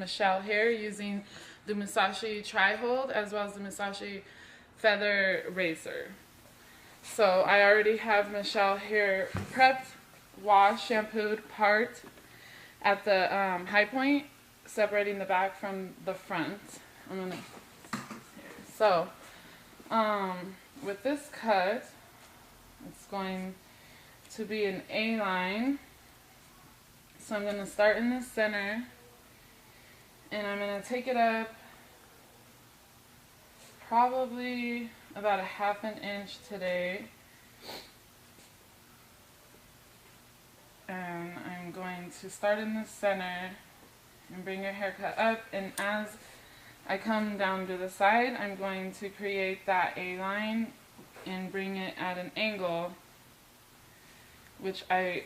Michelle here using the Musashi Tri Hole as well as the Musashi Feather Razor. So I already have Michelle here prepped, washed, shampooed, part at the high point, separating the back from the front. So with this cut, it's going to be an A-line. So I'm going to start in the center, and I'm going to take it up probably about 1/2 inch today. And I'm going to start in the center and bring your haircut up, and as I come down to the side, I'm going to create that A-line and bring it at an angle, which I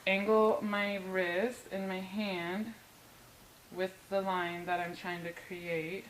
angle my wrist and my hand with the line that I'm trying to create.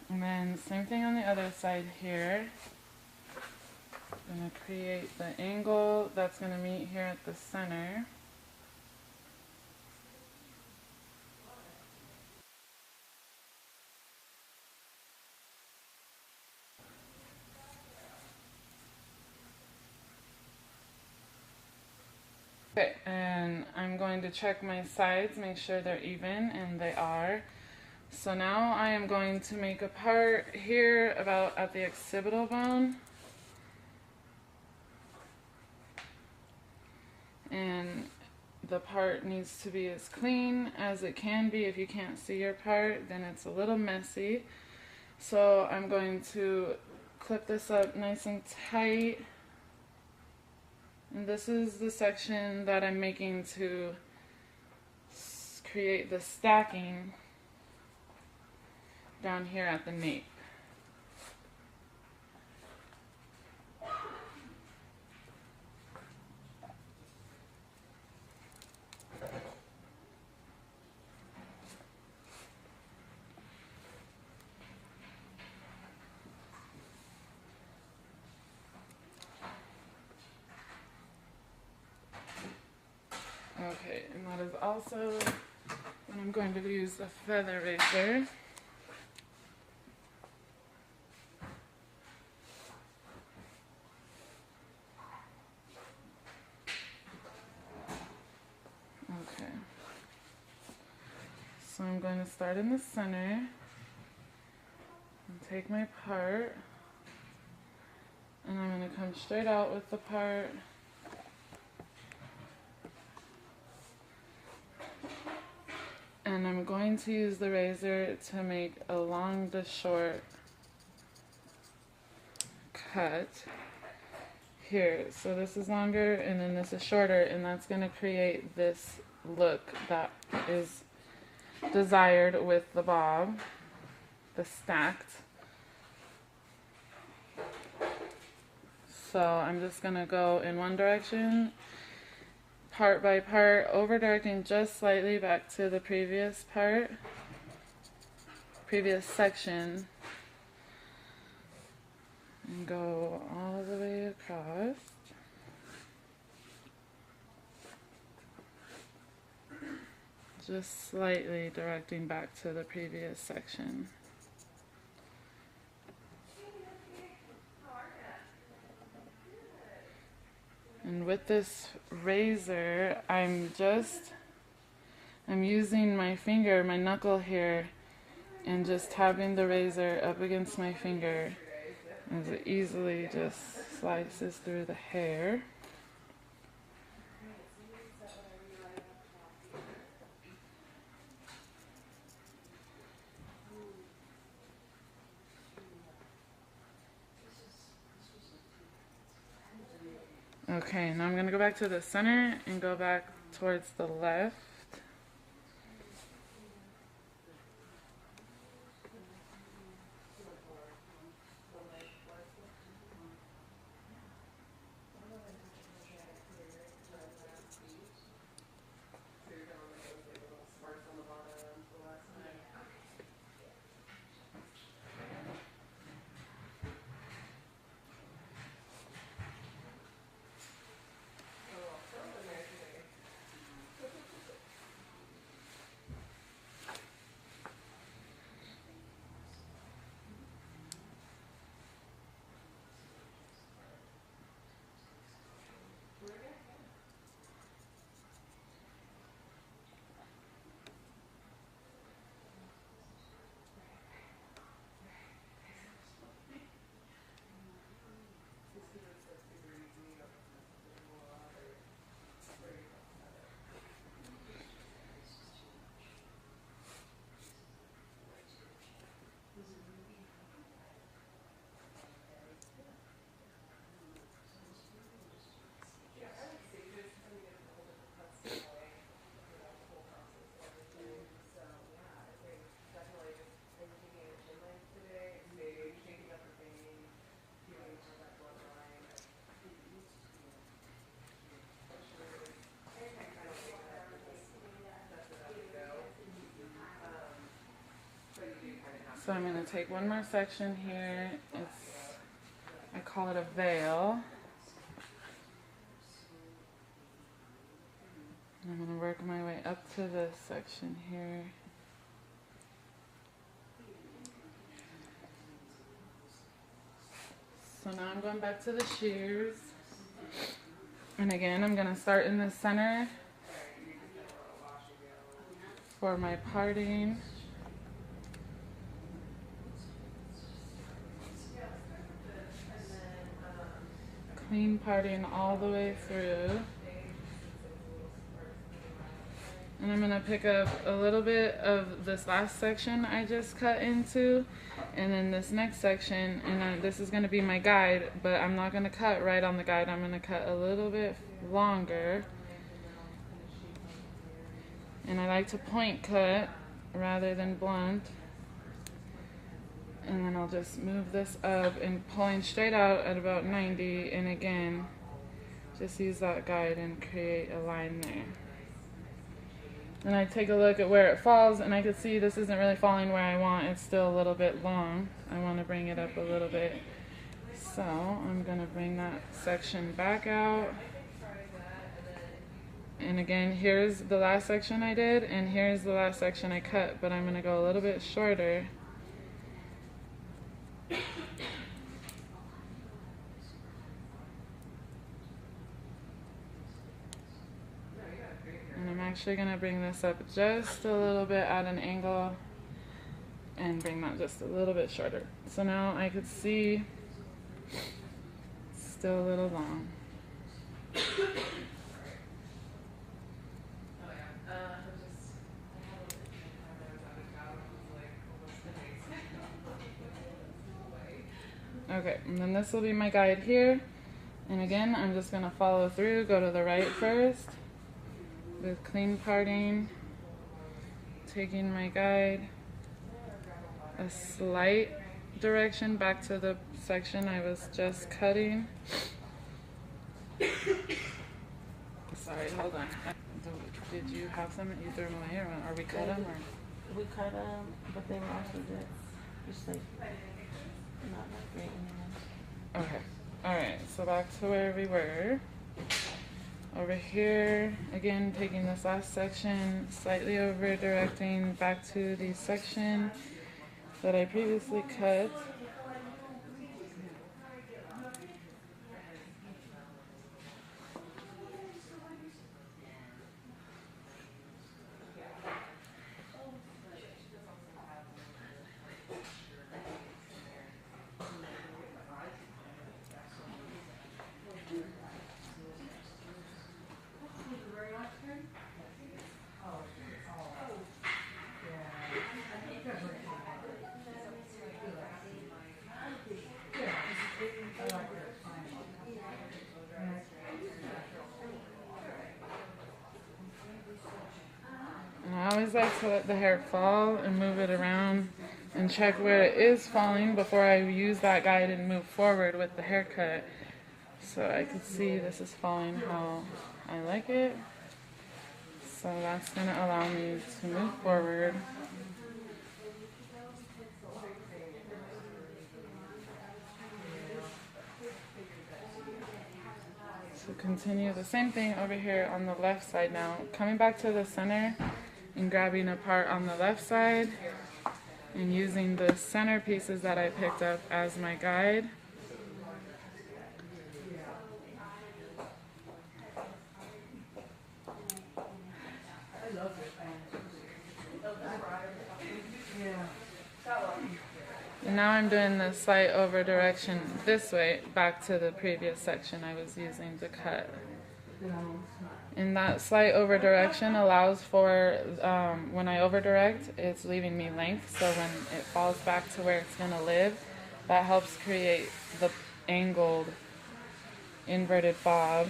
And then same thing on the other side here. I'm going to create the angle that's going to meet here at the center. Okay, and I'm going to check my sides, make sure they're even, and they are. So now I am going to make a part here about at the occipital bone. And the part needs to be as clean as it can be. If you can't see your part, then it's a little messy. So I'm going to clip this up nice and tight. And this is the section that I'm making to create the stacking down here at the nape. Okay, and that is also when I'm going to use the feather razor. Okay, so I'm going to start in the center and take my part, and I'm going to come straight out with the part. And I'm going to use the razor to make a long to short cut here. So this is longer and then this is shorter, and that's going to create this look that is desired with the bob, the stacked. So I'm just going to go in one direction, part by part, over directing just slightly back to the previous part, previous section, and go all the way across. Just slightly directing back to the previous section. And with this razor, I'm using my finger, my knuckle here, and just tapping the razor up against my finger as it easily just slices through the hair. Okay, now I'm going to go back to the center and go back towards the left. So I'm going to take one more section here. I call it a veil. I'm going to work my way up to this section here. So now I'm going back to the shears. And again, I'm going to start in the center for my parting. Clean parting all the way through. And I'm going to pick up a little bit of this last section I just cut into, and then this next section, and then this is going to be my guide, but I'm not going to cut right on the guide. I'm going to cut a little bit longer. And I like to point cut rather than blunt. And then I'll just move this up and pulling straight out at about 90, and again, just use that guide and create a line there. And I take a look at where it falls, and I can see this isn't really falling where I want. It's still a little bit long. I want to bring it up a little bit. So I'm going to bring that section back out. And again, here's the last section I did, and here's the last section I cut, but I'm going to go a little bit shorter. And I'm actually going to bring this up just a little bit at an angle and bring that just a little bit shorter. So now I could see it's still a little long. Okay, and then this will be my guide here. And again, I'm just going to follow through, go to the right first with clean parting, taking my guide a slight direction back to the section I was just cutting. Sorry, hold on. Did you have some that you threw them away, or we cut them? Or? We cut them, but they were also just like not that great anymore. Okay. Alright, so back to where we were. Over here, again, taking this last section, slightly over directing back to the section that I previously cut. And I always like to let the hair fall and move it around and check where it is falling before I use that guide and move forward with the haircut. So I can see this is falling how I like it. So that's going to allow me to move forward. So continue the same thing over here on the left side now. Coming back to the center and grabbing a part on the left side and using the center pieces that I picked up as my guide. And now I'm doing the slight over direction this way back to the previous section I was using to cut. And that slight over direction allows for, when I over direct, it's leaving me length, so when it falls back to where it's going to live, that helps create the angled inverted bob.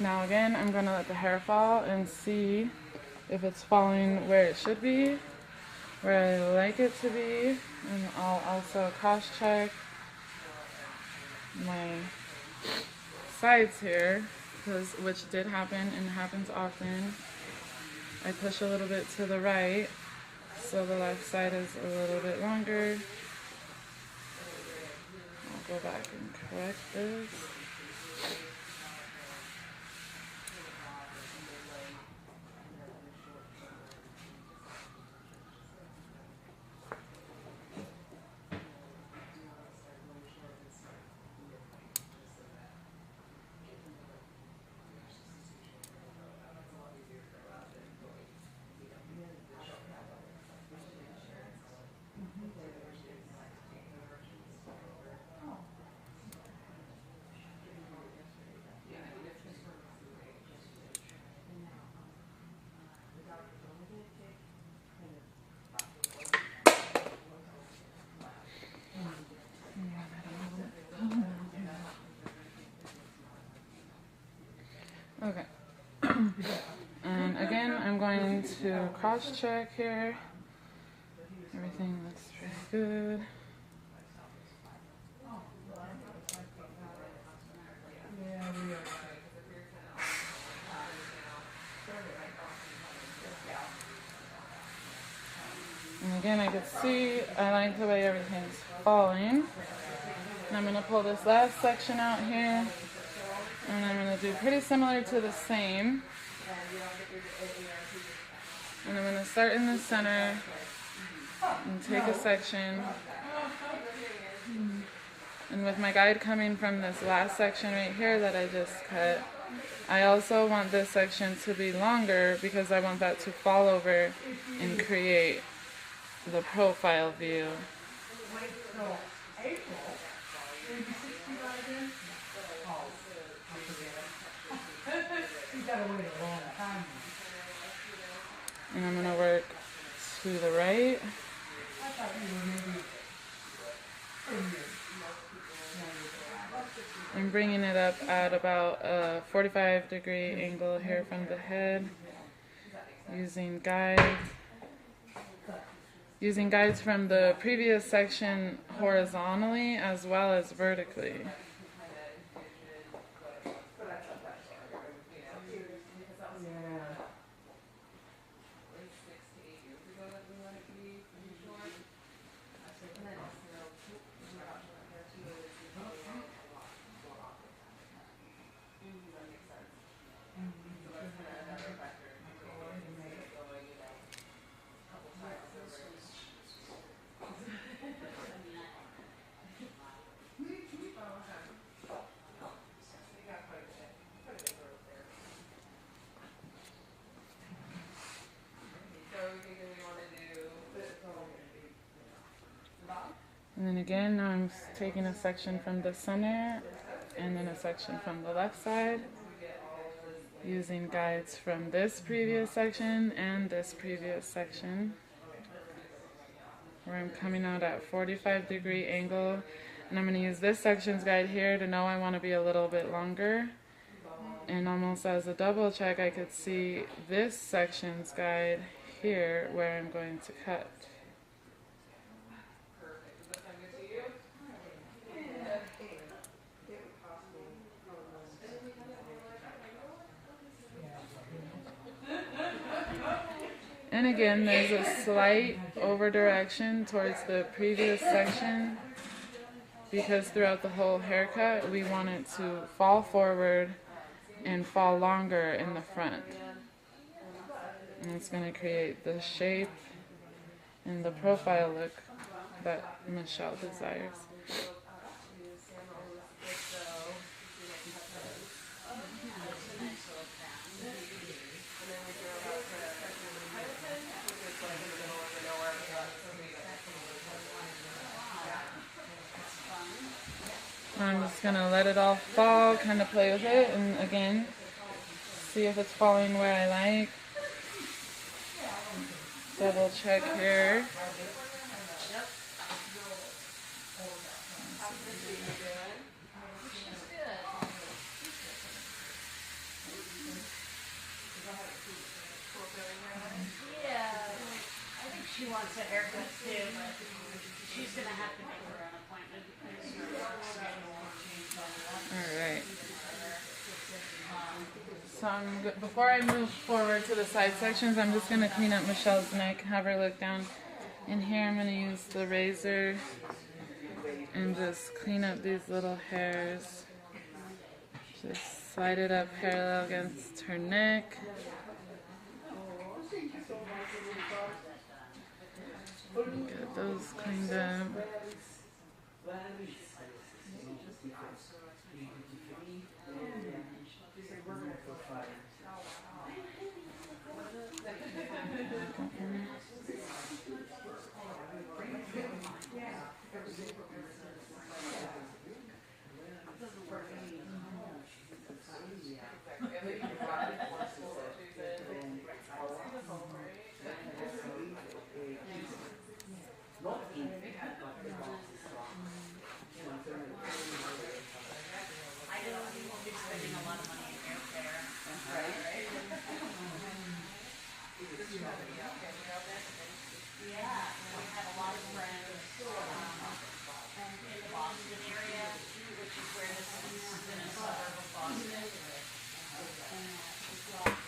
Now again, I'm going to let the hair fall and see if it's falling where it should be, where I like it to be, and I'll also cross check my sides here, which did happen and happens often. I push a little bit to the right, so the left side is a little bit longer. I'll go back and correct this. Okay. And again, I'm going to cross check here. Everything looks pretty good. And again, I can see I like the way everything's falling. And I'm going to pull this last section out here. And I'm going to do pretty similar to the same. And I'm going to start in the center and take a section. And with my guide coming from this last section right here that I just cut, I also want this section to be longer because I want that to fall over and create the profile view. And I'm going to work to the right. I'm bringing it up at about a 45-degree angle here from the head, using guides from the previous section horizontally as well as vertically. And then again, now I'm taking a section from the center and then a section from the left side, using guides from this previous section and this previous section, where I'm coming out at 45-degree angle. And I'm going to use this section's guide here to know I want to be a little bit longer. And almost as a double check, I could see this section's guide here where I'm going to cut. And again, there's a slight over direction towards the previous section because throughout the whole haircut, we want it to fall forward and fall longer in the front. And it's going to create the shape and the profile look that Michelle desires. I'm just going to let it all fall, kind of play with it, and again, see if it's falling where I like. Double check here. Yeah, I think she wants a haircut too, but she's gonna have to make her own appointment because her work schedule changed all All right. So before I move forward to the side sections, I'm just going to clean up Michelle's neck, have her look down. In here, I'm going to use the razor and just clean up these little hairs. Just slide it up parallel against her neck. Get those cleaned up.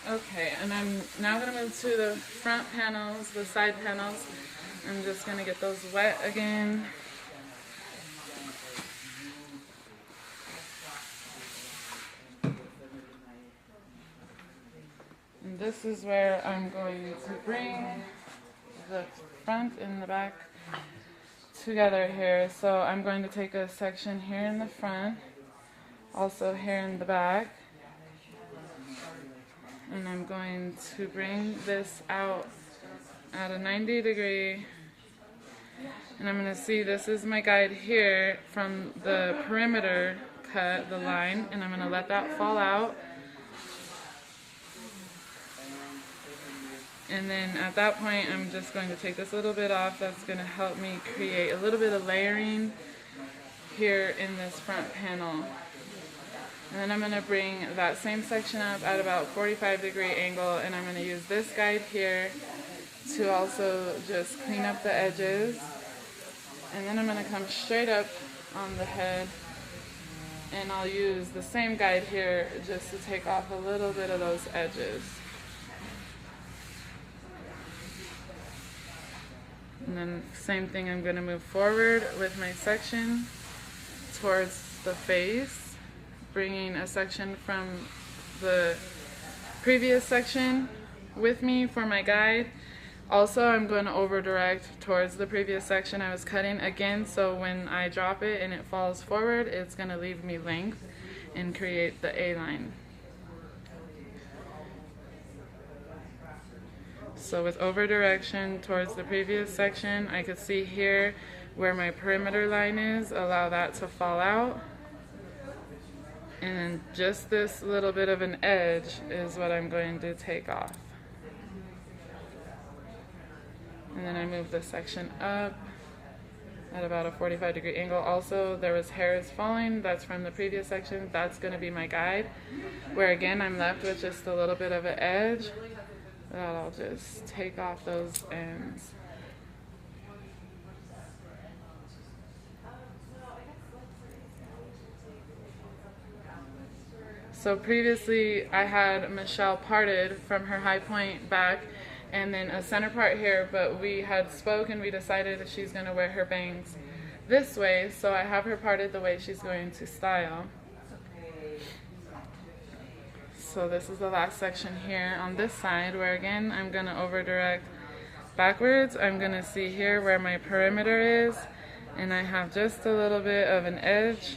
Okay, and I'm now going to move to the front panels, the side panels. I'm just going to get those wet again. And this is where I'm going to bring the front and the back together here. So I'm going to take a section here in the front, also here in the back. And I'm going to bring this out at a 90 degree. And I'm going to see this is my guide here from the perimeter cut, the line, and I'm going to let that fall out. And then at that point, I'm just going to take this little bit off. That's going to help me create a little bit of layering here in this front panel. And then I'm going to bring that same section up at about 45 degree angle, and I'm going to use this guide here to also just clean up the edges. And then I'm going to come straight up on the head, and I'll use the same guide here just to take off a little bit of those edges. And then same thing, I'm going to move forward with my section towards the face, bringing a section from the previous section with me for my guide. Also, I'm going to over direct towards the previous section I was cutting again, so when I drop it and it falls forward, it's going to leave me length and create the A-line. So with over direction towards the previous section, I could see here where my perimeter line is, allow that to fall out. And then just this little bit of an edge is what I'm going to take off. And then I move this section up at about a 45 degree angle. Also, there was hairs falling, that's from the previous section. That's going to be my guide, where again I'm left with just a little bit of an edge that I'll just take off those ends. So previously I had Michelle parted from her high point back and then a center part here, but we had spoke and we decided that she's going to wear her bangs this way, so I have her parted the way she's going to style. So this is the last section here on this side, where again I'm going to over direct backwards. I'm going to see here where my perimeter is, and I have just a little bit of an edge.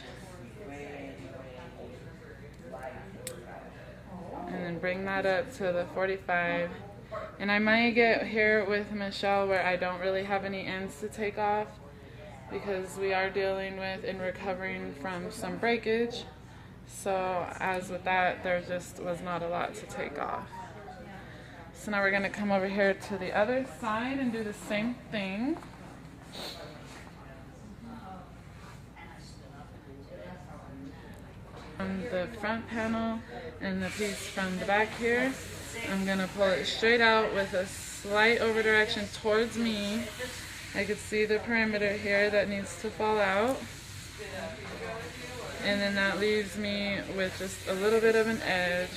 And then bring that up to the 45. And I might get here with Michelle where I don't really have any ends to take off, because we are dealing with and recovering from some breakage. So as with that, there just was not a lot to take off. So now we're going to come over here to the other side and do the same thing. From the front panel and the piece from the back here, I'm gonna pull it straight out with a slight over direction towards me. I could see the perimeter here that needs to fall out. And then that leaves me with just a little bit of an edge.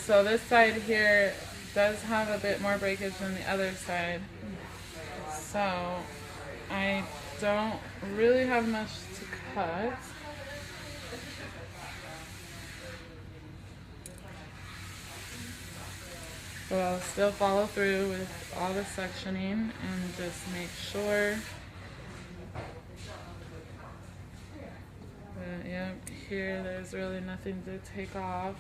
So this side here does have a bit more breakage than the other side. So I don't really have much to cut. But I'll still follow through with all the sectioning and just make sure. But yep, here there's really nothing to take off.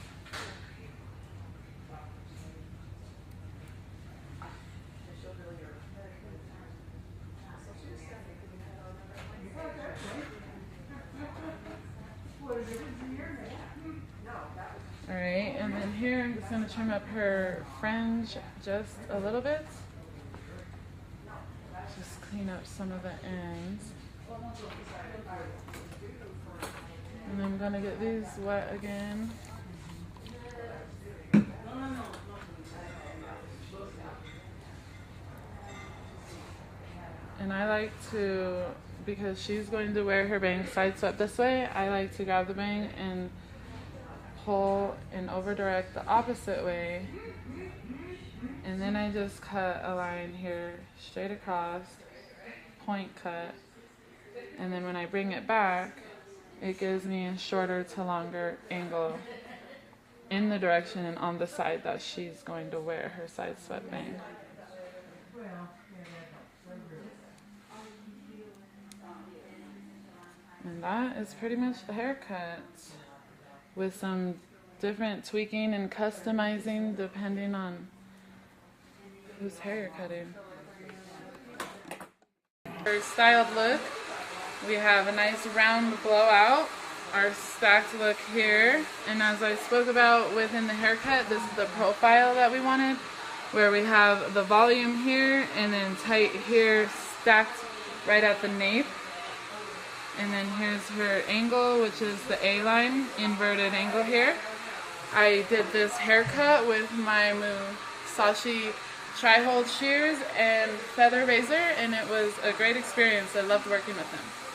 Alright, and then here I'm just going to trim up her fringe just a little bit. Just clean up some of the ends. And I'm going to get these wet again. And I like to, because she's going to wear her bang side swept this way, I like to grab the bang and pull and over direct the opposite way, and then I just cut a line here straight across, point cut, and then when I bring it back it gives me a shorter to longer angle in the direction and on the side that she's going to wear her side swept bang. And that is pretty much the haircut, with some different tweaking and customizing depending on whose hair you're cutting. For styled look, we have a nice round blowout, our stacked look here, and as I spoke about within the haircut, this is the profile that we wanted, where we have the volume here and then tight here stacked right at the nape. And then here's her angle, which is the A-line, inverted angle here. I did this haircut with my Musashi Tri Hole shears and feather razor, and it was a great experience. I loved working with them.